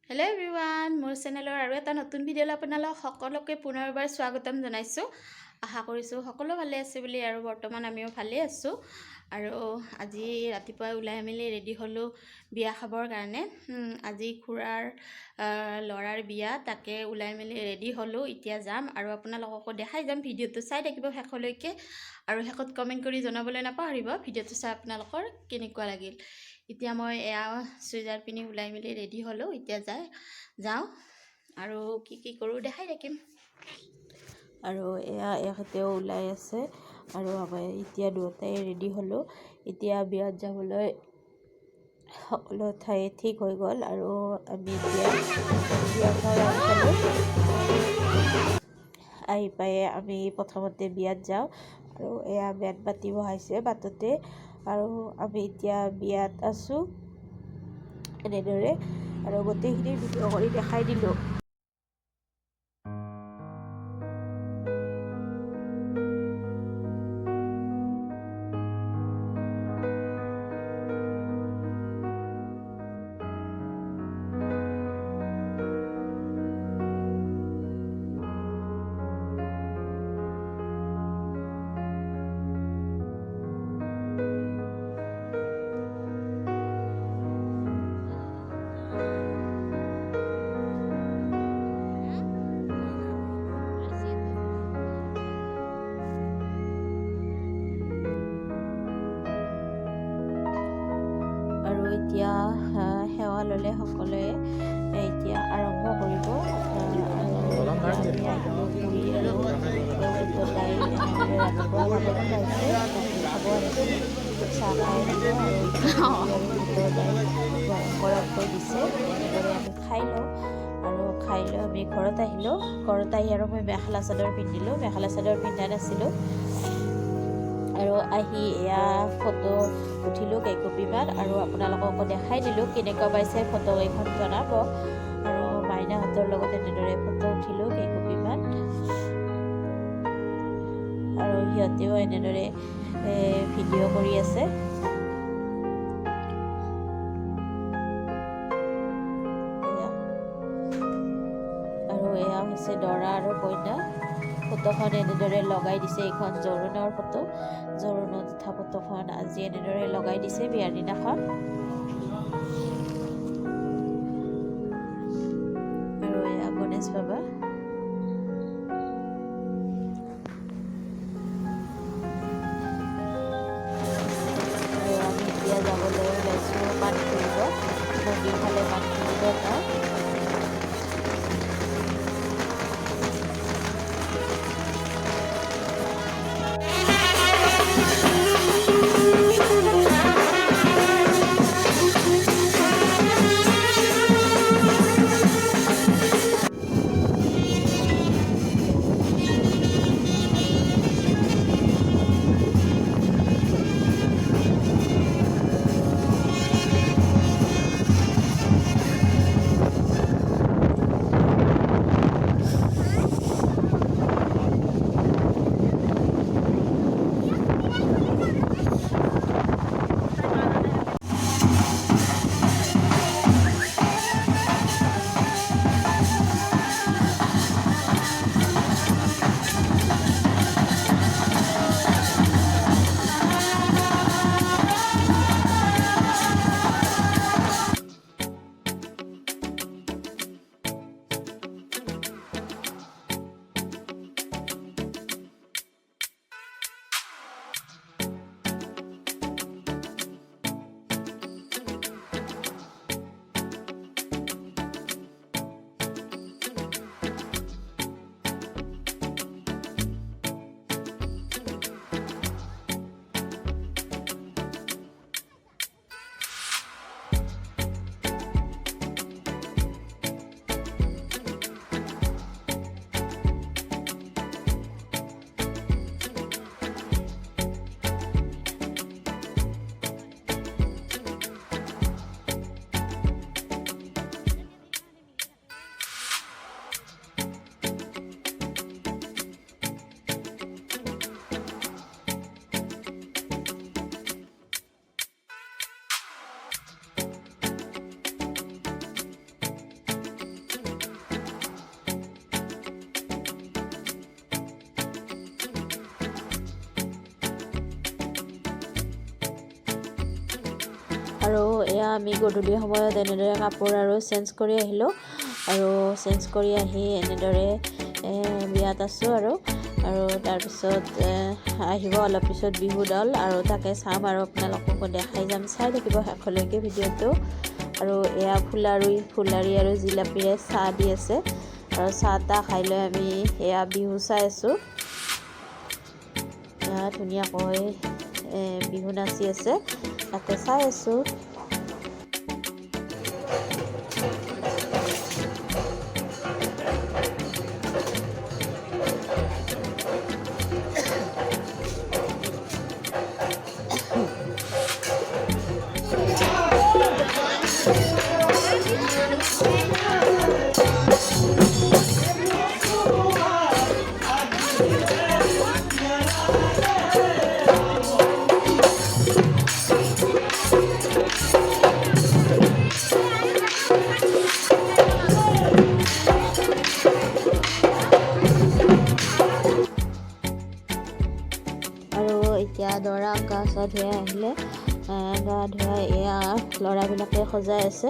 Hello' everyone, মোৰ চেনেলৰ আৰু এটা নতুন ভিডিঅ'লৈ আপোনালোক সকলোকে পুনৰবাৰ স্বাগতম জনাইছোঁ। আশা কৰিছোঁ সকলো ভালে আছে বুলি, আৰু বৰ্তমান আমিও ভালেই আছোঁ। আৰু আজি ৰাতিপুৱাই ওলাই মেলি ৰেডি হ'লোঁ বিয়া খাবৰ কাৰণে। আজি খুৰাৰ ল'ৰাৰ বিয়া, তাকে ওলাই মেলি ৰেডি হ'লোঁ। এতিয়া যাম আৰু আপোনালোককো দেখাই যাম। ভিডিঅ'টো চাই থাকিব শেষলৈকে, আৰু শেষত কমেণ্ট কৰি জনাবলৈ নাপাহৰিব ভিডিঅ'টো চাই আপোনালোকৰ কেনেকুৱা লাগিল। এতিয়া মই এয়া চুইজাৰ পিন্ধি ওলাই মেলি ৰেডি হ'লোঁ। এতিয়া যাওঁ আৰু কি কৰোঁ দেখাই থাকিম। আৰু এয়া এখেতেও ওলাই আছে, আৰু আমি এতিয়া দুয়োটাই ৰেডি হ'লোঁ। এতিয়া বিয়াত যাবলৈ সকলো ঠাই ঠিক হৈ গ'ল, আৰু আমি এতিয়া বিয়াখন আহি পাই আমি প্ৰথমতে বিয়াত যাওঁ, আৰু এয়া বেট বাতি বহাইছে বাটতে, আৰু আমি এতিয়া বিয়াত আছোঁ এনেদৰে, আৰু গোটেইখিনি ভিডিঅ' কৰি দেখাই দিলোঁ। আৰু এতিয়া সেৱা ল'লে সকলোৱে এতিয়া আৰম্ভ কৰিব। চাহ খাই দিলোঁ, গৰম কৰি দিছে, এনেদৰে আমি খাই লওঁ। আৰু খাই লৈ আমি ঘৰত আহিলোঁ। ঘৰত আহি আৰু মই মেখেলা চাদৰ পিন্ধিলোঁ, মেখেলা চাদৰ পিন্ধা নাছিলোঁ। আৰু আহি এয়া ফটো উঠিলোঁ কেইকপিমান, আৰু আপোনালোককো দেখাই দিলোঁ কেনেকুৱা পাইছে ফটোকেইখন জনাব। আৰু মাইনাহঁতৰ লগত এনেদৰে ফটো উঠিলোঁ কেইকপিমান, আৰু সিহঁতেও এনেদৰে ভিডিঅ' কৰি আছে। আৰু এয়া হৈছে দৰা আৰু কইনা। ফটোখন এনেদৰে লগাই দিছে, এইখন জোৰোণৰ ফটো, জোৰোণত উঠা ফটোখন আজি এনেদৰে লগাই দিছে বিয়াৰ দিনাখন। আৰু এয়া গণেশ বাবা। আৰু আমি এতিয়া যাবলৈ ওলাইছোঁ পানীতুলিব, নদীৰ ফালে পানীতুলিব যাওঁ। আৰু এয়া আমি গধূলি সময়ত এনেদৰে কাপোৰ আৰু চেঞ্জ কৰি আহিলোঁ আৰু চেঞ্জ কৰি আহি এনেদৰে বিয়াত আছোঁ আৰু তাৰপিছত আহিব অলপ পিছত বিহু দল আৰু তাকে চাম আৰু আপোনালোককো দেখাই যাম, চাই থাকিব শেষলৈকে ভিডিঅ'টো। আৰু এয়া ফুলাৰী আৰু জিলাপিৰে চাহ দি আছে আৰু চাহ তাহ খাই লৈ আমি এয়া বিহু চাই আছোঁ। এয়া ধুনীয়াকৈ বিহু নাচি আছে, তাকে চাই আছোঁ। এতিয়া দৰা গা চা ধুৱাই আহিলে, গা ধুৱাই এয়া ল'ৰাবিলাকে সজাই আছে,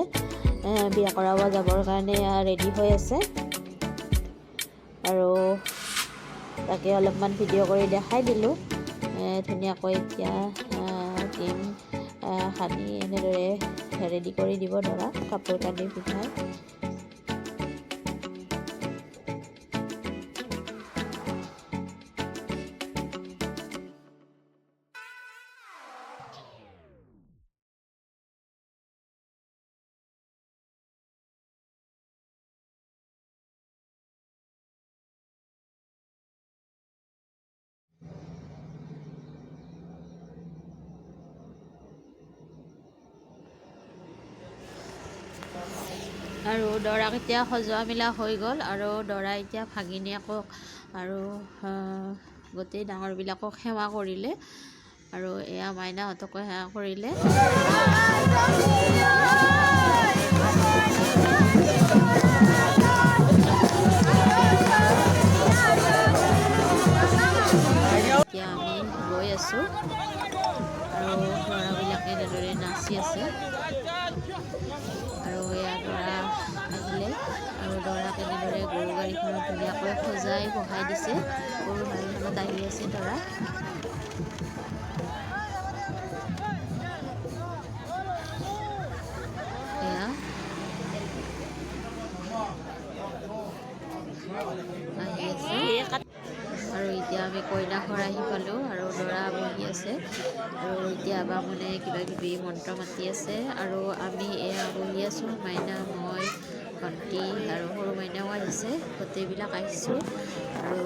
বিয়া কৰাব যাবৰ কাৰণে এয়া ৰেডি হৈ আছে। আৰু তাকে অলপমান ভিডিঅ' কৰি দেখাই দিলোঁ। ধুনীয়াকৈ এতিয়া টিম সানি এনেদৰে ৰেডি কৰি দিব দৰা, কাপোৰ কানি পিন্ধাই। আৰু দৰাক এতিয়া সজোৱা মেলা হৈ গ'ল আৰু দৰা এতিয়া ভাগিনীয়েকক আৰু গোটেই ডাঙৰবিলাকক সেৱা কৰিলে আৰু এয়া মাইনাহঁতকো সেৱা কৰিলে। এতিয়া আমি গৈ আছোঁ আৰু ল'ৰাবিলাকে এনেদৰে নাচি আছে আৰু এয়া দৰা আহিলে আৰু দৰাক এনেদৰে গৰু গাড়ীখনত ধুনীয়াকৈ সজাই বহাই দিছে। গৰু গাড়ীখনত আহি আছে দৰা। এয়া আহি আছে আৰু এতিয়া আমি কইনাঘৰ আহি পালোঁ আৰু দৰা বহি আছে আৰু এতিয়া বামুণে কিবা কিবি মন্ত্ৰ মাতি আছে আৰু আমি এয়া বহি আছোঁ, মাইনা, মই, ভণ্টি আৰু সৰু মাইনাও আহিছে, গোটেইবিলাক আহিছোঁ আৰু